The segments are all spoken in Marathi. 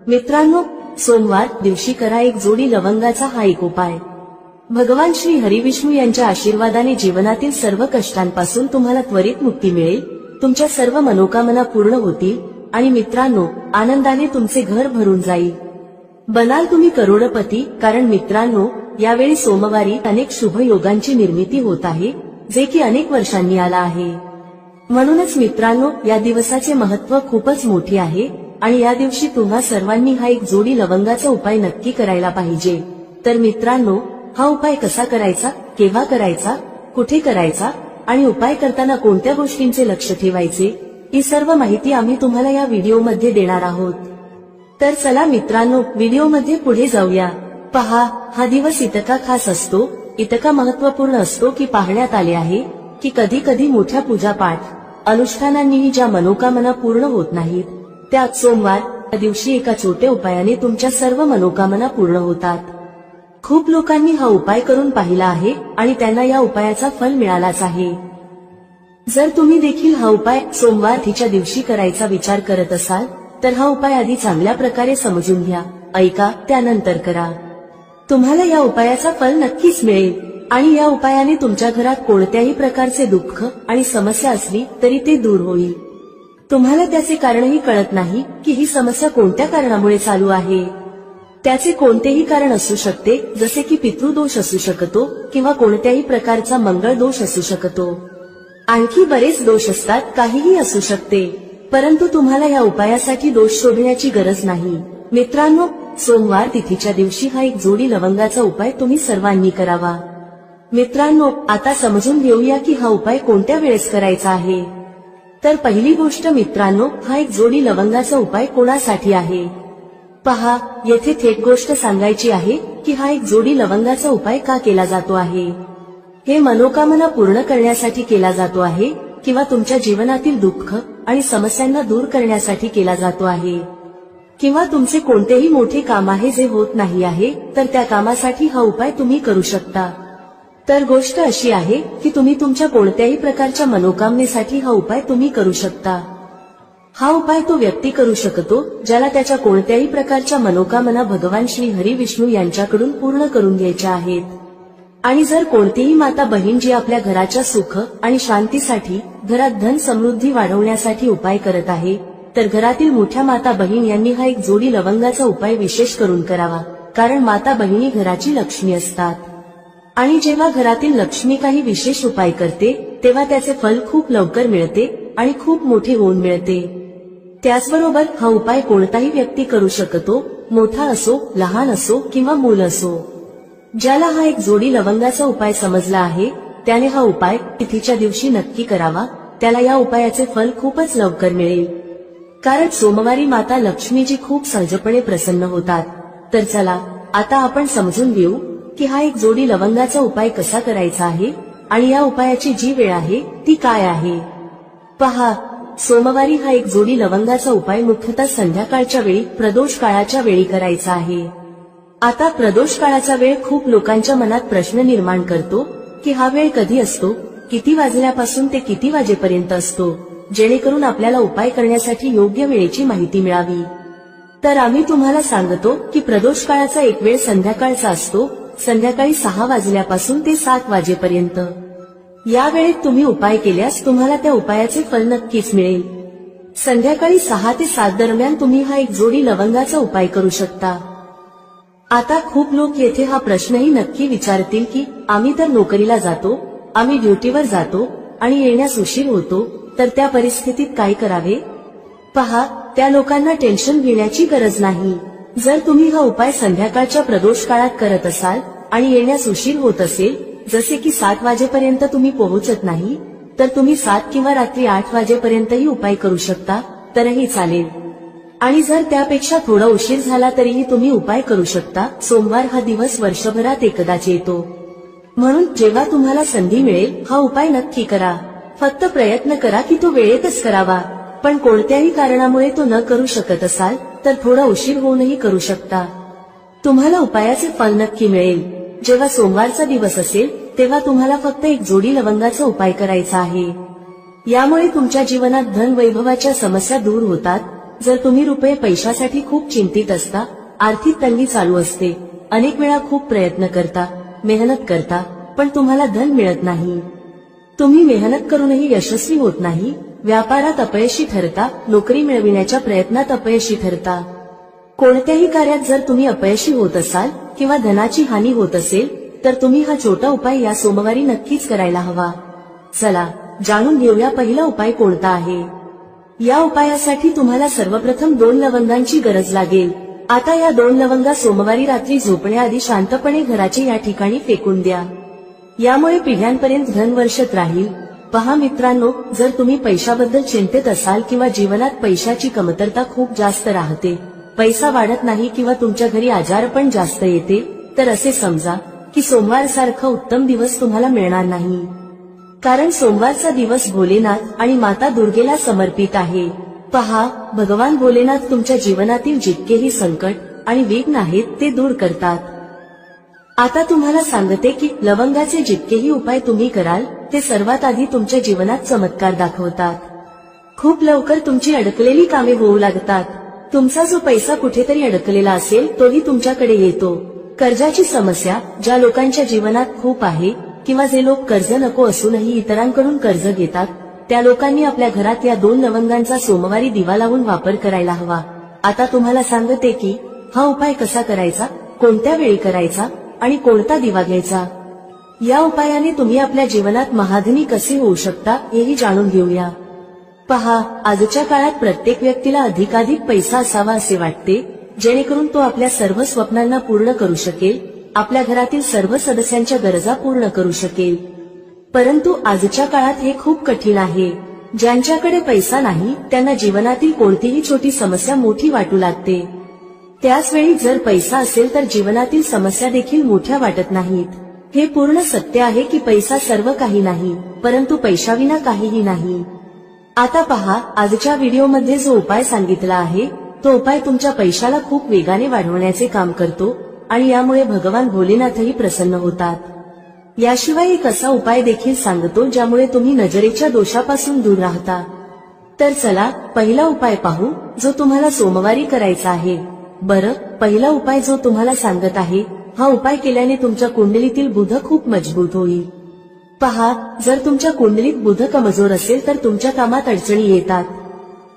मित्रांनो, सोमवार दिवशी करा एक जोडी लवंगाचा हा एक उपाय। भगवान श्री हरिविष्णू यांच्या आशीर्वादाने जीवनातील सर्व कष्टांपासून तुम्हाला त्वरित मुक्ती मिळेल, तुमच्या सर्व मनोकामना पूर्ण होतील आणि मित्रांनो, आनंदाने तुमचे घर भरून जाईल। बनाल तुम्ही करोडपती, कारण मित्रांनो, यावेळी सोमवारी अनेक शुभ योगांची निर्मिती होत आहे, जे की अनेक वर्षांनी आला आहे। म्हणूनच मित्रांनो, या दिवसाचे महत्त्व खूपच मोठे आहे आणि या दिवशी तुम्हा सर्वांनी हा एक जोडी लवंगाचा उपाय नक्की करायला पाहिजे। तर मित्रांनो, हा उपाय कसा करायचा, केव्हा करायचा, कुठे करायचा आणि उपाय करताना कोणत्या गोष्टींचे लक्ष ठेवायचे, ही सर्व माहिती आम्ही तुम्हाला या व्हिडिओमध्ये देणार आहोत। तर चला मित्रांनो, व्हिडिओमध्ये पुढे जाऊया। पहा, हा दिवस इतका खास असतो, इतका महत्त्वपूर्ण असतो की पाहण्यात आले आहे की कधी कधी मोठ्या पूजापाठ अनुष्ठानांनीही ज्या मनोकामना पूर्ण होत नाहीत, त्या सोमवार या दिवशी एका छोट्या उपायाने तुमच्या सर्व मनोकामना पूर्ण होतात। खूप लोकांनी हा उपाय करून पाहिला आहे आणि त्यांना या उपायाचा फल मिळालाच आहे। जर तुम्ही देखील हा उपाय सोमवार तिच्या दिवशी करायचा विचार करत असाल तर हा उपाय आधी चांगल्या प्रकारे समजून घ्या, ऐका, त्यानंतर करा। तुम्हाला या उपायाचा फल नक्कीच मिळेल आणि या उपायाने तुमच्या घरात कोणत्याही प्रकारचे दुःख आणि समस्या असली तरी ते दूर होईल। तुम्हाला त्याचे कारणही कळत नाही की ही समस्या कोणत्या कारणामुळे चालू आहे। त्याचे कोणतेही कारण असू शकते, जसे की पितृदोष असू शकतो किंवा कोणत्याही प्रकारचा मंगळ दोष असू शकतो, आणखी बरेच दोष असतात, काहीही असू शकते। परंतु तुम्हाला या उपायासाठी दोष शोधण्याची गरज नाही। मित्रांनो, सोमवार तिथीच्या दिवशी हा एक जोडी लवंगाचा उपाय तुम्ही सर्वांनी करावा। मित्रांनो, आता समजून घेऊया की हा उपाय कोणत्या वेळेस करायचा आहे। तर पहिली गोष्ट मित्रांनो, हा एक जोडी लवंगाचा उपाय कोणासाठी आहे। पहा, येथे थेट गोष्ट सांगायची आहे की हा एक जोडी लवंगाचा उपाय का केला जातो आहे। हे मनोकामना पूर्ण करण्यासाठी केला जातो आहे किंवा तुमच्या जीवनातील दुःख आणि समस्यांना दूर करण्यासाठी केला जातो आहे, किंवा तुमचे कोणतेही मोठे काम आहे जे होत नाही आहे, तर त्या कामासाठी हा उपाय तुम्ही करू शकता। तर गोष्ट अशी आहे की तुम्ही तुमच्या कोणत्याही प्रकारच्या मनोकामनेसाठी हा उपाय तुम्ही करू शकता। हा उपाय तो व्यक्ती करू शकतो ज्याला त्याच्या कोणत्याही प्रकारच्या मनोकामना भगवान श्री हरिविष्णू यांच्याकडून पूर्ण करून घ्यायच्या आहेत। आणि जर कोणतीही माता बहीण जी आपल्या घराच्या सुख आणि शांतीसाठी, घरात धन समृद्धी वाढवण्यासाठी उपाय करत आहे, तर घरातील मोठ्या माता बहीण यांनी हा एक जोडी लवंगाचा उपाय विशेष करून करावा, कारण माता बहिणी घराची लक्ष्मी असतात आणि जेव्हा घरातील लक्ष्मी काही विशेष उपाय करते तेव्हा त्याचे फल खूप लवकर मिळते आणि खूप मोठे होऊन मिळते। त्याचबरोबर हा उपाय कोणताही व्यक्ती करू शकतो, मोठा असो, लहान असो किंवा मूल असो। ज्याला हा एक जोडी लवंगाचा उपाय समजला आहे त्याने हा उपाय तिथीच्या दिवशी नक्की करावा, त्याला या उपायाचे फल खूपच लवकर मिळेल, कारण सोमवारी माता लक्ष्मीजी खूप सहजपणे प्रसन्न होतात। तर चला, आता आपण समजून घेऊ की हा एक जोडी लवंगाचा उपाय कसा करायचा आहे आणि या उपायाची जी वेळ आहे ती काय आहे। पहा, सोमवारी हा एक जोडी लवंगाचा उपाय मुख्यतः संध्याकाळच्या वेळी, प्रदोष काळाच्या वेळी करायचा आहे। आता प्रदोष काळाचा वेळ खूप लोकांच्या मनात प्रश्न निर्माण करतो की हा वेळ कधी असतो, किती वाजल्यापासून ते किती वाजेपर्यंत असतो, जेणेकरून आपल्याला उपाय करण्यासाठी योग्य वेळेची माहिती मिळावी। तर आम्ही तुम्हाला सांगतो की प्रदोष काळाचा एक वेळ संध्याकाळचा असतो, संध्याकाळी 6 वाजल्यापासून ते 7 वाजेपर्यंत। या वेळेत तुम्ही उपाय केल्यास तुम्हाला त्या उपायाचे फल नक्कीच मिळेल। संध्याकाळी 6 ते 7 दरम्यान तुम्ही हा एक जोडी लवंगाचा उपाय करू शकता। आता खूप लोक येथे हा प्रश्नही नक्की विचारतील की आम्ही तर नोकरीला जातो, आम्ही ड्युटीवर जातो आणि येण्यास उशीर होतो, तर त्या परिस्थितीत काय करावे। पहा, त्या लोकांना टेन्शन घेण्याची गरज नाही। जर तुम्ही हा उपाय संध्याकाळच्या प्रदोष काळात करत असाल आणि येण्यास उशीर होत असेल, जसे की 7 वाजेपर्यंत तुम्ही पोहोचत नाही, तर तुम्ही 7 किंवा रात्री 8 वाजेपर्यंतही उपाय करू शकता, तरही चालेल। आणि जर त्यापेक्षा थोडा उशीर झाला तरीही तुम्ही उपाय करू शकता। सोमवार हा दिवस वर्षभरात एकदाच येतो, म्हणून जेव्हा तुम्हाला संधी मिळेल हा उपाय नक्की करा। फक्त प्रयत्न करा की तो वेळेतच करावा, पण कोणत्याही कारणामुळे तो न करू शकत असाल तर थोडा उशीर होऊनही करू शकता। तुम्हाला उपायाचे फल नक्की मिळेल। जेव्हा सोमवारचा दिवस असेल तेव्हा तुम्हाला फक्त एक जोडी लवंगाचा उपाय करायचा आहे। यामुळे तुमच्या जीवनात धन वैभवाच्या समस्या दूर होतात, जर तुम्ही रुपये पैशासाठी खूप चिंतित असता, आर्थिक तंगी चालू असते, अनेक वेळा खूप प्रयत्न करता, मेहनत करता, पण तुम्हाला धन मिळत नाही, तुम्ही मेहनत करूनही यशस्वी होत नाही, व्यापारात अपयशी ठरता, नोकरी मिळविण्याच्या प्रयत्नात अपयशी ठरता, कोणत्याही कार्यात जर तुम्ही अपयशी होत असाल किंवा धनाची हानी होत असेल, तर तुम्ही हा छोटा उपाय या सोमवारी नक्कीच करायला हवा. चला जाणून घेऊया पहिला उपाय कोणता आहे. या उपायासाठी तुम्हाला सर्वप्रथम 2 लवंगांची गरज लागेल. आता या 2 लवंगा सोमवारी रात्री झोपण्याआधी शांतपणे घराच्या या ठिकाणी फेकून द्या. यामुळे पिढ्यांपर्यंत धन वर्षत राहील. पहा मित्रांनो, जर तुम्ही पैशाबद्दल चिंतित असाल किंवा जीवनात पैशाची कमतरता खूप जास्त राहते, पैसा वाढत नाही किंवा तुमच्या घरी आजारपण जास्त येते, तर असे समजा की सोमवार सारखा उत्तम दिवस तुम्हाला मिळणार नाही. कारण सोमवारचा दिवस भोलेनाथ आणि माता दुर्गेला समर्पित आहे. पहा, भगवान भोलेनाथ तुमच्या जीवनातील जितकेही संकट आणि विघ्न आहेत ते दूर करतात. आता तुम्हाला सांगते की लवंगाचे जितकेही उपाय तुम्ही कराल ते सर्वात आधी तुमच्या जीवनात चमत्कार दाखवतात. खूप लवकर तुमची अडकलेली कामे होऊ लागतात. तुमचा जो पैसा कुठेतरी अडकलेला असेल तोही तुमच्याकडे येतो. कर्जाची समस्या ज्या लोकांच्या जीवनात खूप आहे किंवा जे लोक कर्ज नको असूनही इतरांकडून कर्ज घेतात, त्या लोकांनी आपल्या घरात या 2 लवंगांचा सोमवारी दिवा लावून वापर करायला हवा. आता तुम्हाला सांगते की हा उपाय कसा करायचा, कोणत्या वेळी करायचा आणि कोणता दिवा घ्यायचा. या उपायाने तुम्ही आपल्या जीवनात महाधनी कसे होऊ शकता हेही जाणून घेऊया. पहा, आजच्या काळात प्रत्येक व्यक्तीला अधिकाधिक पैसा असावा असे वाटते, जेणेकरून तो आपल्या सर्व स्वप्नांना पूर्ण करू शकेल, आपल्या घरातील सर्व सदस्यांच्या गरजा पूर्ण करू शकेल. परंतु आजच्या काळात हे खूप कठीण आहे. ज्यांच्याकडे पैसा नाही त्यांना जीवनातील कोणतीही छोटी समस्या मोठी वाटू लागते. त्याच वेळी जर पैसा असेल तर जीवनातील समस्या देखील मोठ्या वाटत नाहीत. हे पूर्ण सत्य आहे की पैसा सर्व काही नाही, परंतु पैशाविना काहीही नाही. आता पहा, आजच्या व्हिडिओमध्ये जो उपाय सांगितला आहे तो उपाय तुमच्या पैशाला खूप वेगाने वाढवण्याचे काम करतो आणि यामुळे भगवान भोलेनाथही प्रसन्न होतात. याशिवाय एक असा उपाय देखील सांगतो ज्यामुळे तुम्ही नजरेच्या दोषापासून दूर राहता. तर चला पहिला उपाय पाहू जो तुम्हाला सोमवारी करायचा आहे. बरं, पहिला उपाय जो तुम्हाला सांगत आहे, हा उपाय केल्याने तुमच्या कुंडलीतील बुध खूप मजबूत होईल. पहा, जर तुमच्या कुंडलीत बुध कमजोर असेल तर तुमच्या कामात अडचणी येतात.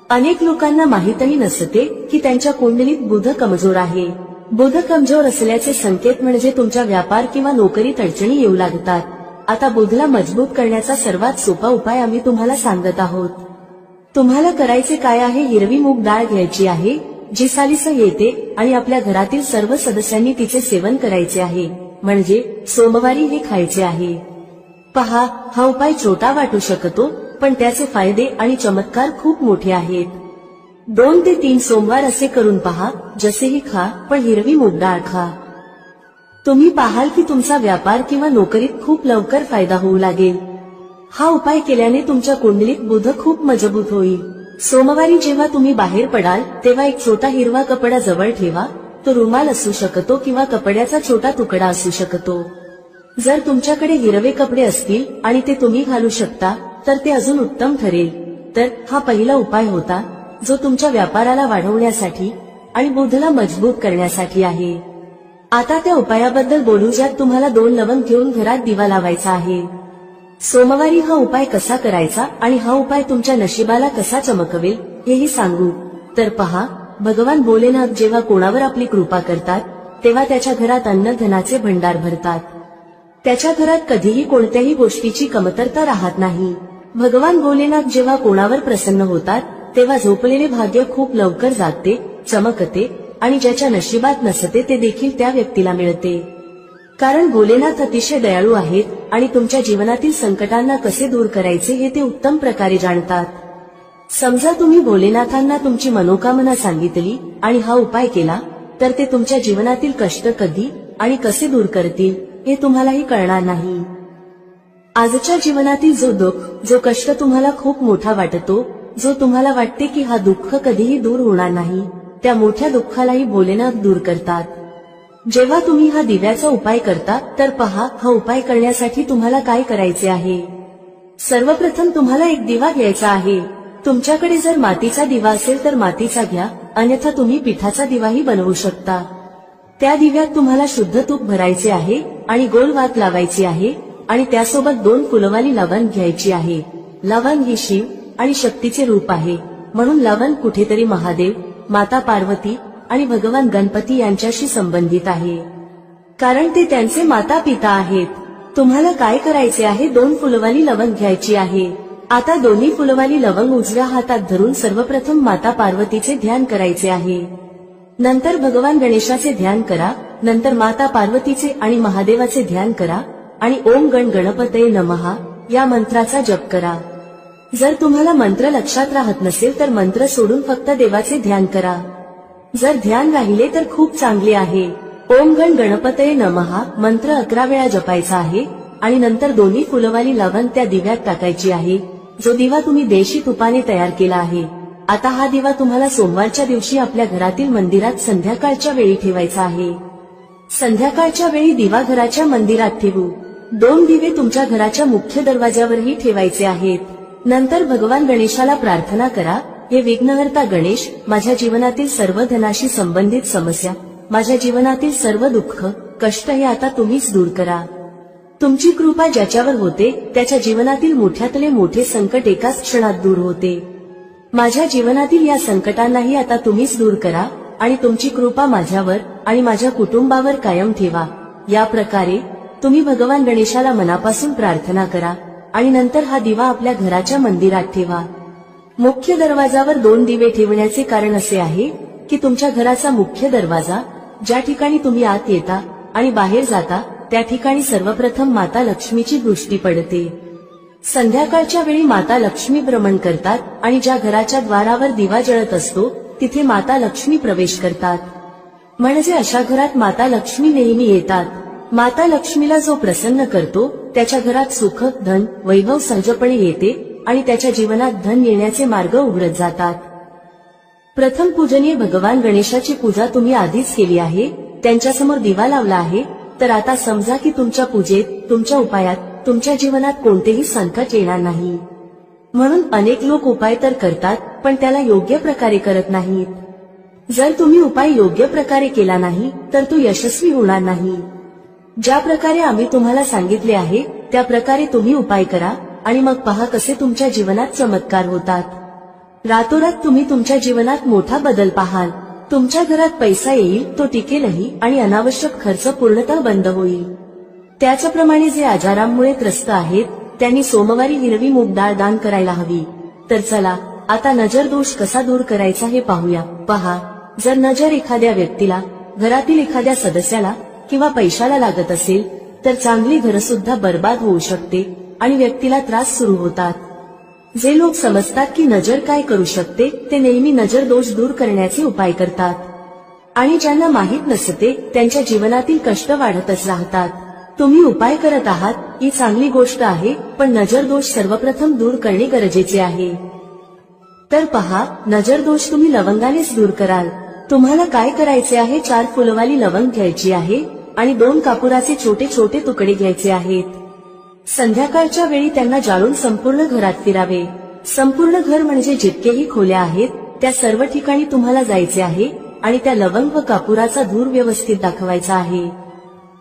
अनेक लोकांना माहीतही नसते की त्यांच्या कुंडलीत बुध कमजोर आहे. बुध कमजोर असल्याचे संकेत म्हणजे तुमच्या व्यापार किंवा नोकरीत अडचणी येऊ लागतात. आता बुधला मजबूत करण्याचा सर्वात सोपा उपाय आम्ही तुम्हाला सांगत आहोत. तुम्हाला करायचे काय आहे, हिरवी मूग डाळ घ्यायची आहे जी सालीसह येते आणि आपल्या घरातील सर्व सदस्यांनी तिचे सेवन करायचे आहे, म्हणजे सोमवारी हे खायचे आहे. पहा, हा उपाय छोटा वाटू शकतो पण त्याचे फायदे आणि चमत्कार खूप मोठे आहेत. 2 ते 3 सोमवार असे करून पहा. जसेही खा, पण हिरवी मूग डाळ खा. तुम्ही पाहाल की तुमचा व्यापार किंवा नोकरीत खूप लवकर फायदा होऊ लागेल. हा उपाय केल्याने तुमच्या कुंडलीत बुध खूप मजबूत होईल. सोमवारी जेव्हा तुम्ही बाहेर पडाल तेव्हा एक छोटा हिरवा कपडा जवळ ठेवा. तो रुमाल असू शकतो किंवा कपड्याचा छोटा तुकडा असू शकतो. जर तुमच्याकडे हिरवे कपडे असतील आणि ते तुम्ही घालू शकता तर ते अजून उत्तम ठरेल. तर हा पहिला उपाय होता जो तुमच्या व्यापाराला वाढवण्यासाठी आणि बुधला मजबूत करण्यासाठी आहे. आता त्या उपायाबद्दल बोलू ज्यात तुम्हाला 2 लवंग घेऊन घरात दिवा लावायचा आहे. सोमवारी हा उपाय कसा करायचा आणि हा उपाय तुमच्या नशिबाला कसा चमकवेल हेही सांगू. तर पहा, भगवान भोलेनाथ जेव्हा कोणावर आपली कृपा करतात तेव्हा त्याच्या घरात अन्न धनाचे भंडार भरतात. त्याच्या घरात कधीही कोणत्याही गोष्टीची कमतरता राहत नाही. भगवान भोलेनाथ जेव्हा कोणावर प्रसन्न होतात तेव्हा झोपलेले भाग्य खूप लवकर जागते, चमकते आणि ज्याच्या नशिबात नसते ते देखील त्या व्यक्तीला मिळते. कारण भोलेनाथ अतिशय दयाळू आहेत आणि तुमच्या जीवनातील संकटांना कसे दूर करायचे हे ते उत्तम प्रकारे जाणतात. समजा तुम्ही भोलेनाथांना तुमची मनोकामना सांगितली आणि हा उपाय केला तर ते तुमच्या जीवनातील कष्ट कधी आणि कसे दूर करतील हे तुम्हालाही कळणार नाही. आजच्या जीवनातील जो दुःख, जो कष्ट तुम्हाला खूप मोठा वाटतो, जो तुम्हाला वाटते की हा दुःख कधीही दूर होणार नाही, त्या मोठ्या दुःखालाही भोलेनाथ दूर करतात. जेव्हा तुम्ही हा दिव्याचा उपाय करता तर पहा, हा उपाय करण्यासाठी तुम्हाला काय करायचे आहे. सर्वप्रथम तुम्हाला एक दिवा घ्यायचा आहे. तुमच्याकडे जर मातीचा दिवा असेल तर मातीचा घ्या, अन्यथा तुम्ही पिठाचा दिवाही बनवू शकता। त्या दिव्यात तुम्हाला शुद्ध तूप भरायचे आहे आणि गोल वात लावायची आहे आणि त्यासोबत 2 फुलवाली लवंग घ्यायची आहे। लवंग ही शिव आणि शक्तीचे रूप आहे, म्हणून लवंग कुठेतरी महादेव, माता पार्वती आणि भगवान गणपती यांच्याशी संबंधित आहे, कारण ते त्यांचे माता पिता आहेत। तुम्हाला काय करायचे आहे, 2 फुलवाली लवंग घ्यायची आहे। आता दोन्ही फुलवाली लवंग उजव्या हातात धरून सर्वप्रथम माता पार्वतीचे ध्यान करायचे आहे, नंतर भगवान गणेशाचे ध्यान करा, नंतर माता पार्वतीचे आणि महादेवाचे ध्यान करा आणि ओम गण गणपतये नमः या मंत्राचा जप करा। जर तुम्हाला मंत्र लक्षात राहत नसेल तर मंत्र सोडून फक्त देवाचे ध्यान करा। जर ध्यान राहिले तर खूप चांगले आहे। ओम गण गणपतये नमः मंत्र 11 वेळा जपायचा आहे आणि नंतर दोन्ही फुलवाली लवंग त्या दिव्यात टाकायची आहे, जो दिवा तुम्ही देशी तुपाने तयार केला आहे। आता हा दिवा तुम्हाला सोमवारच्या दिवशी आपल्या घरातील मंदिरात संध्याकाळच्या वेळी ठेवायचा आहे। संध्याकाळच्या वेळी दिवा घराच्या मंदिरात ठेवू। 2 दिवे तुमच्या घराच्या मुख्य दरवाजावरही ठेवायचे आहेत। नंतर भगवान गणेशाला प्रार्थना करा, हे विघ्नहर्ता गणेश, माझ्या जीवनातील सर्व धनाशी संबंधित समस्या, माझ्या जीवनातील सर्व दुःख कष्ट हे आता तुम्हीच दूर करा। तुमची कृपा ज्याच्यावर होते त्याच्या जीवनातील मोठ्यातले मोठे संकट एकाच क्षणात दूर होते। माझ्या जीवनातील या संकटांनाही आता तुम्हीच दूर करा आणि तुमची कृपा माझ्यावर आणि माझ्या कुटुंबावर कायम ठेवा। या प्रकारे तुम्ही भगवान गणेशाला मनापासून प्रार्थना करा आणि नंतर हा दिवा आपल्या घराच्या मंदिरात ठेवा। मुख्य दरवाजावर 2 दिवे ठेवण्याचे कारण असे आहे की तुमच्या घराचा मुख्य दरवाजा, ज्या ठिकाणी तुम्ही आत येता आणि बाहेर जाता, त्या ठिकाणी सर्वप्रथम माता लक्ष्मीची दृष्टी पडते। संध्याकाळच्या वेळी माता लक्ष्मी भ्रमण करतात आणि ज्या घराच्या द्वारावर दिवा जळत असतो तिथे माता लक्ष्मी प्रवेश करतात, म्हणजे अशा घरात माता लक्ष्मी नेहमी येतात। माता लक्ष्मीला जो प्रसन्न करतो त्याच्या घरात सुख, धन, वैभव सहजपणे येते आणि त्याच्या जीवनात धन येण्याचे मार्ग उघडत जातात। प्रथम पूजनीय भगवान गणेशाची पूजा तुम्ही आधीच केली आहे, त्यांच्यासमोर दिवा लावला आहे, तर आता समजा की तुमच्या पूजेत, तुमच्या उपायात, तुमच्या जीवनात कोणतेही संकट येणार नाही। म्हणून अनेक लोक उपाय तर करतात पण त्याला योग्य प्रकारे करत नाहीत। जर तुम्ही उपाय योग्य प्रकारे केला नाही तर तो यशस्वी होणार नाही। ज्या प्रकारे आम्ही तुम्हाला सांगितले आहे त्या प्रकारे तुम्ही उपाय करा आणि मग पहा कसे तुमच्या जीवनात चमत्कार होतात। रातोरात तुम्ही तुमच्या जीवनात मोठा बदल पाहाल। तुमच्या घरात पैसा येईल, तो टिकेलही आणि अनावश्यक खर्च पूर्णतः बंद होईल। त्याचप्रमाणे जे आजारांमुळे त्रस्त आहेत त्यांनी सोमवारी हिरवी मूग डाळ दान करायला हवी। तर चला आता नजर दोष कसा दूर करायचा हे पाहूया। पहा, जर नजर एखाद्या व्यक्तीला, घरातील एखाद्या सदस्याला किंवा पैशाला लागत असेल तर चांगली घरसुद्धा बर्बाद होऊ शकते आणि व्यक्तीला त्रास सुरू होतात। जे लोक समजतात की नजर काय करू शकते ते नेहमी नजर दोष दूर करण्याचे उपाय करतात, आणि ज्यांना माहित नसते त्यांच्या जीवनातील कष्ट वाढतच राहतात। तुम्ही उपाय करत आहात ही चांगली गोष्ट आहे, पण नजर दोष सर्वप्रथम दूर करणे गरजेचे आहे। तर पहा, नजर दोष तुम्ही लवंगानेच दूर कराल। तुम्हाला काय करायचे आहे, 4 फुलवाली लवंग घ्यायची आहे आणि 2 कापुराचे छोटे छोटे तुकडे घ्यायचे आहेत। संध्याकाळच्या वेळी त्यांना जाळून संपूर्ण घरात फिरावे। संपूर्ण घर म्हणजे जितकेही खोल्या आहेत त्या सर्व ठिकाणी तुम्हाला जायचे आहे आणि त्या लवंग व कापुराचा धूर व्यवस्थित दाखवायचा आहे।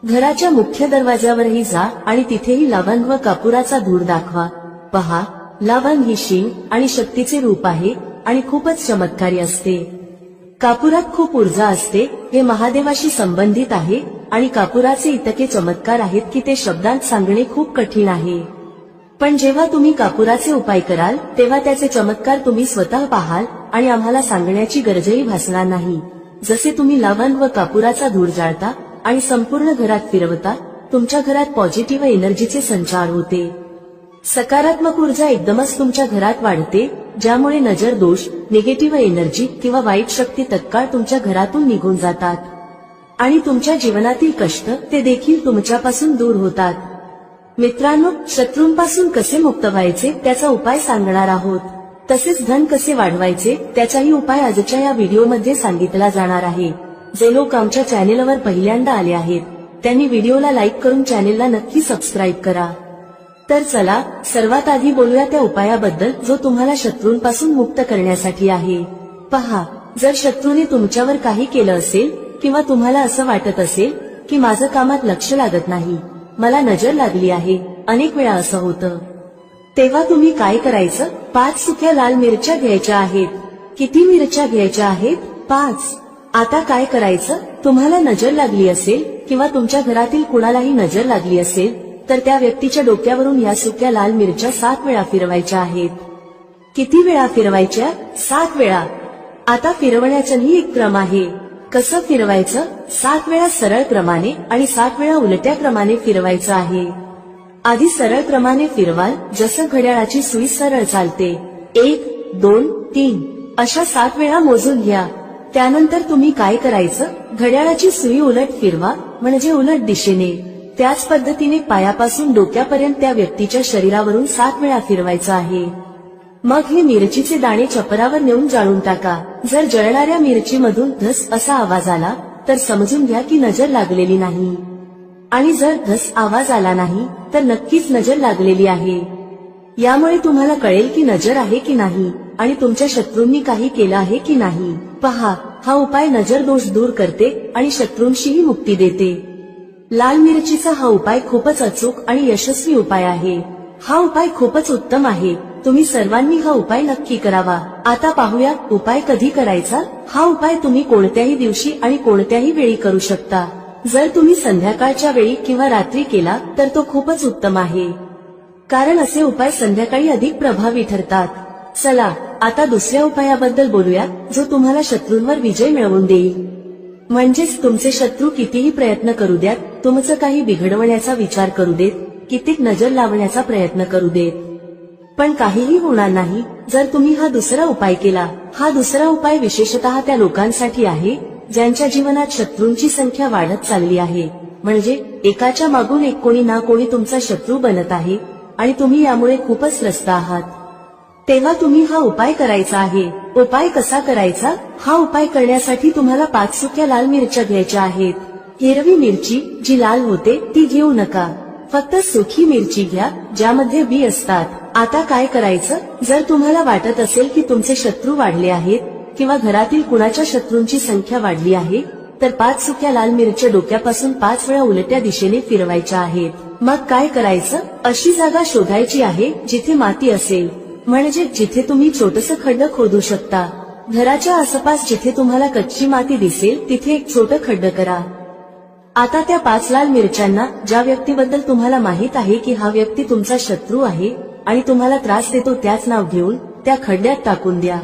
घराच्या मुख्य दरवाजावरही जा आणि तिथेही लवंग व कापुराचा धूर दाखवा। पहा, लवंग ही शिव आणि शक्तीचे रूप आहे आणि खूपच चमत्कारी असते। कापुरात खूप ऊर्जा असते, हे महादेवाशी संबंधित आहे आणि कापुराचे इतके चमत्कार आहेत की ते शब्दांत सांगणे खूप कठीण आहे। पण जेव्हा तुम्ही कापुराचे उपाय कराल तेव्हा त्याचे चमत्कार तुम्ही स्वतः पाहाल आणि आम्हाला सांगण्याची गरजही भासणार नाही। जसे तुम्ही लवंग व कापुराचा धूर जाळता आणि संपूर्ण घरात फिरवता, तुमच्या घरात पॉझिटिव्ह एनर्जीचे संचार होते। सकारात्मक ऊर्जा एकदमच तुमच्या घरात वाढते, ज्यामुळे नजर दोष, निगेटिव्ह एनर्जी किंवा वाईट शक्ती तत्काळ तुमच्या घरातून निघून जातात आणि तुमच्या जीवनातील कष्ट ते देखील तुमच्यापासून दूर होतात। मित्रांनो, शत्रूंपासून कसे मुक्त व्हायचे त्याचा उपाय सांगणार आहोत। तसेच धन कसे वाढवायचे त्याचाही उपाय आजच्या या व्हिडिओमध्ये सांगितला जाणार आहे। जे लोक आमच्या चॅनेलवर पहिल्यांदा आले आहेत त्यांनी व्हिडिओला लाईक करून चॅनेलला नक्की सबस्क्राईब करा। तर चला सर्वात आधी बोलूया त्या उपायाबद्दल जो तुम्हाला शत्रूंपासून मुक्त करण्यासाठी आहे. पहा, जर शत्रूने तुमच्यावर काही केलं असेल किंवा तुम्हाला असं वाटत असेल की माझं कामात लक्ष लागत नाही, मला नजर लागली आहे, अनेक वेळा असं होतं, तेव्हा तुम्ही काय करायचं? 5 सुक्या लाल मिरच्या घ्यायच्या आहेत. किती मिरच्या घ्यायच्या आहेत? 5. आता काय करायचं? तुम्हाला नजर लागली असेल किंवा तुमच्या घरातील कुणालाही नजर लागली असेल तर त्या व्यक्तीच्या डोक्यावरून या सुक्या लाल मिरच्या 7 वेळा फिरवायच्या आहेत. किती वेळा फिरवायच्या? 7 वेळा. आता फिरवण्याचाही एक क्रम आहे. कसं फिरवायचं? 7 वेळा सरळ क्रमाने आणि 7 वेळा उलट्या क्रमाने फिरवायचं आहे. आधी सरळ क्रमाने फिरवाल, जसं घड्याळाची सुई सरळ चालते. 1, 2, 3 अशा 7 वेळा मोजून घ्या. त्यानंतर तुम्ही काय करायचं? घड्याळाची सुई उलट फिरवा, म्हणजे उलट दिशेने. त्याच पद्धतीने पायापासून डोक्यापर्यंत त्या व्यक्तीच्या शरीरावरून 7 वेळा फिरवायचं आहे. मग हे मिरचीचे दाणे छपरावर नेऊन जाळून टाका. जर जळणाऱ्या मिरचीमधून धस असा आवाज आला तर समजून घ्या की नजर लागलेली नाही, आणि जर धस आवाज आला नाही तर नक्कीच नजर लागलेली आहे. यामुळे तुम्हाला कळेल की नजर आहे की नाही आणि तुमच्या शत्रूंनी काही केलं आहे की नाही. पहा, हा उपाय नजर दोष दूर करते आणि शत्रूंशीही मुक्ती देते. लाल मिरचीचा हा उपाय खूपच अचूक आणि यशस्वी उपाय आहे. हा उपाय खूपच उत्तम आहे. तुम्ही सर्वांनी हा उपाय नक्की करावा. आता पाहूया उपाय कधी करायचा. हा उपाय तुम्ही कोणत्याही दिवशी आणि कोणत्याही वेळी करू शकता. जर तुम्ही संध्याकाळच्या वेळी किंवा रात्री केला तर तो खूपच उत्तम आहे, कारण असे उपाय संध्याकाळी अधिक प्रभावी ठरतात. चला आता दुसऱ्या उपायाबद्दल बोलूया जो तुम्हाला शत्रूंवर विजय मिळवून देईल. म्हणजेच तुमचे शत्रू कितीही प्रयत्न करू द्यात, तुमचं काही बिघडवण्याचा विचार करू देत, कितीक नजर लावण्याचा प्रयत्न करू देत, पण काहीही होणार नाही जर तुम्ही हा दुसरा उपाय केला. हा दुसरा उपाय विशेषतः त्या लोकांसाठी आहे ज्यांच्या जीवनात शत्रूंची संख्या वाढत चालली आहे. म्हणजे एकाच्या मागून एक कोणी ना कोणी तुमचा शत्रू बनत आहे आणि तुम्ही यामुळे खूपच त्रस्त आहात. तेव्हा तुम्ही हा उपाय करायचा आहे. उपाय कसा करायचा? हा उपाय करण्यासाठी तुम्हाला 5 सुक्या लाल मिरच्या घ्यायच्या आहेत. हिरवी मिरची जी लाल होते ती घेऊ नका, फक्त सुकी मिरची घ्या ज्यामध्ये बी असतात. आता काय करायचं? जर तुम्हाला वाटत असेल की तुमचे शत्रू वाढले आहेत किंवा घरातील कुणाच्या शत्रूंची संख्या वाढली आहे तर 5 सुक्या लाल मिरच्या डोक्यापासून 5 वेळा उलट्या दिशेने फिरवायच्या आहेत. मग काय करायचं? अशी जागा शोधायची आहे जिथे माती असेल, म्हणजे जिथे तुम्ही छोटंसं खड्ड खोदू शकता. घराच्या आसपास जिथे तुम्हाला कच्ची माती दिसेल तिथे एक छोटं खड्ड करा. आता त्या 5 लाल मिरच्यांना ज्या व्यक्तीबद्दल तुम्हाला माहित आहे की हा व्यक्ती तुमचा शत्रू आहे आणि तुम्हाला त्रास देतो त्याच नाव घेऊन त्या खड्ड्यात टाकून द्या.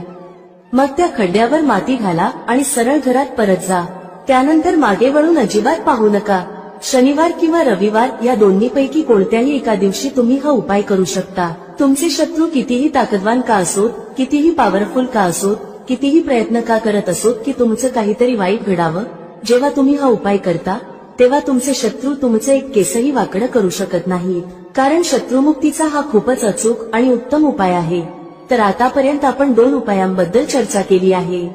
मग त्या खड्ड्यावर माती घाला आणि सरळ घरात परत जा. त्यानंतर मागे वळून अजिबात पाहू नका. शनिवार किंवा रविवार या दोन्हीपैकी कोणत्याही एका दिवशी तुम्ही हा उपाय करू शकता. तुमचे शत्रू कितीही ताकदवान का असोत, कितीही पॉवरफुल का असोत, कितीही प्रयत्न का करत असोत की तुमचं काहीतरी वाईट घडावं, जेव्हा तुम्ही हा उपाय करता तेव्हा तुमचे शत्रू तुमचं एक केसही वाकडं करू शकत नाहीत, कारण शत्रुमुक्तीचा हा खूपच अचूक आणि उत्तम उपाय आहे. तर आतापर्यंत आपण 2 उपायांबद्दल चर्चा केली आहे.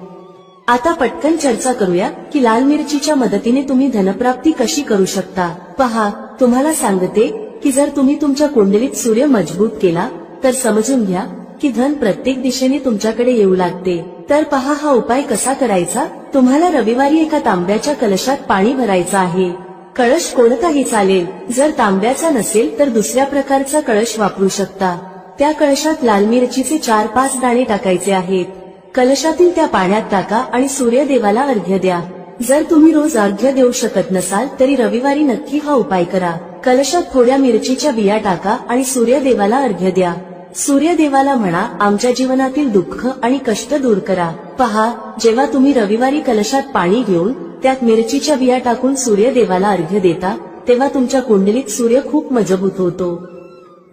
आता पटकन चर्चा करूया की लाल मिरचीच्या मदतीने तुम्ही धनप्राप्ती कशी करू शकता. पहा, तुम्हाला सांगते की जर तुम्ही तुमच्या कुंडलीत सूर्य मजबूत केला तर समजून घ्या की धन प्रत्येक दिशेने तुमच्याकडे येऊ लागते. तर पहा हा उपाय कसा करायचा. तुम्हाला रविवारी एका तांब्याच्या कलशात पाणी भरायचं आहे. कळश कोणताही चालेल. जर तांब्याचा नसेल तर दुसऱ्या प्रकारचा कळश वापरू शकता. त्या कळशात लाल मिरचीचे 4-5 दाणे टाकायचे आहेत. कलशातील त्या पाण्यात टाका आणि सूर्यदेवाला अर्घ्य द्या. जर तुम्ही रोज अर्घ्य देऊ शकत नसाल तरी रविवारी नक्की हा उपाय करा. कलशात थोड्या मिरचीच्या बिया टाका आणि सूर्यदेवाला अर्घ्य द्या. सूर्यदेवाला म्हणा, आमच्या जीवनातील दुःख आणि कष्ट दूर करा. पहा, जेव्हा तुम्ही रविवारी कलशात पाणी घेऊन त्यात मिरचीच्या बिया टाकून सूर्यदेवाला अर्घ्य देता तेव्हा तुमच्या कुंडलीत सूर्य खूप मजबूत होतो.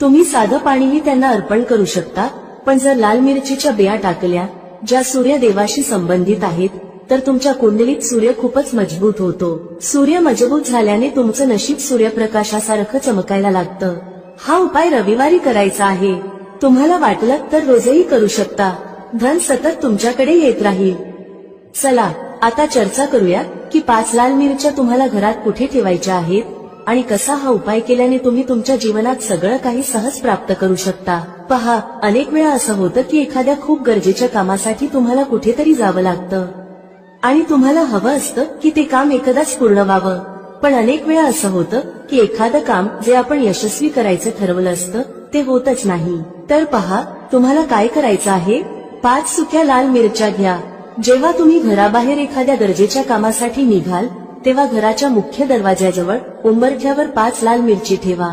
तुम्ही साधं पाणीही त्यांना अर्पण करू शकता, पण जर लाल मिरचीच्या बिया टाकल्या ज्या सूर्यदेवाशी संबंधित आहेत तर तुमच्या कुंडलीत सूर्य खूपच मजबूत होतो. सूर्य मजबूत झाल्याने तुमचं नशीब सूर्यप्रकाशासारखं चमकायला लागतं. हा उपाय रविवारी करायचा आहे. तुम्हाला वाटलं तर रोजही करू शकता. धन सतत तुमच्याकडे येत राहील. चला आता चर्चा करूया की 5 लाल मिरच्या तुम्हाला घरात कुठे ठेवायच्या आहेत आणि कसा हा उपाय केल्याने तुम्ही तुमच्या जीवनात सगळं काही सहज प्राप्त करू शकता। पहा, अनेक वेळा असं होतं की एखाद्या खूप गरजेच्या कामासाठी तुम्हाला कुठेतरी जावं लागतं आणि तुम्हाला हवं असतं की ते काम एकदाच पूर्ण व्हावं, पण अनेक वेळा असं होतं की एखादं काम जे आपण यशस्वी करायचं ठरवलं असतं ते होतच नाही। तर पहा, तुम्हाला काय करायचं आहे, 5 सुक्या लाल मिरच्या घ्या। जेव्हा तुम्ही घराबाहेर एखाद्या गरजेच्या कामासाठी निघाल तेव्हा घराच्या मुख्य दरवाजाजवळ उंबरठ्यावर 5 लाल मिरची ठेवा।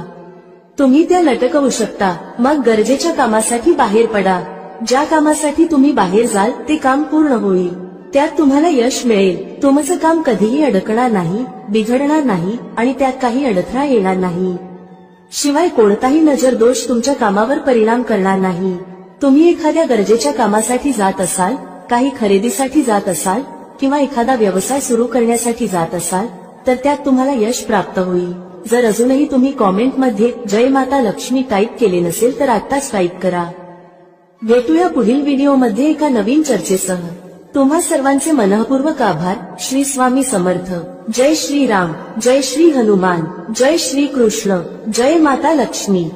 तुम्ही त्या लटकवू शकता। मग गरजेच्या कामासाठी बाहेर पडा। ज्या कामासाठी तुम्ही बाहेर जाल ते काम पूर्ण होईल, त्यात तुम्हाला यश मिळेल। तुमचं काम कधीही अडकणार नाही, बिघडणार नाही आणि त्यात काही अडथळा येणार नाही। शिवाय कोणताही नजर दोष तुमच्या कामावर परिणाम करणार नाही। तुम्ही एखाद्या गरजेच्या कामासाठी जात असाल, काही खरेदीसाठी जात असाल किंवा एखादा व्यवसाय सुरू करण्यासाठी जात असाल तर त्यात तुम्हाला यश प्राप्त होईल। जर अजूनही तुम्ही कॉमेंटमध्ये जय माता लक्ष्मी टाईप केले नसेल तर आत्ताच टाईप करा। भेटूया पुढील व्हिडिओमध्ये एका नवीन चर्चेसह। तुम्हा सर्वांचे मनःपूर्वक आभार। श्री स्वामी समर्थ। जय श्री राम, जय श्री हनुमान, जय श्री कृष्ण, जय माता लक्ष्मी।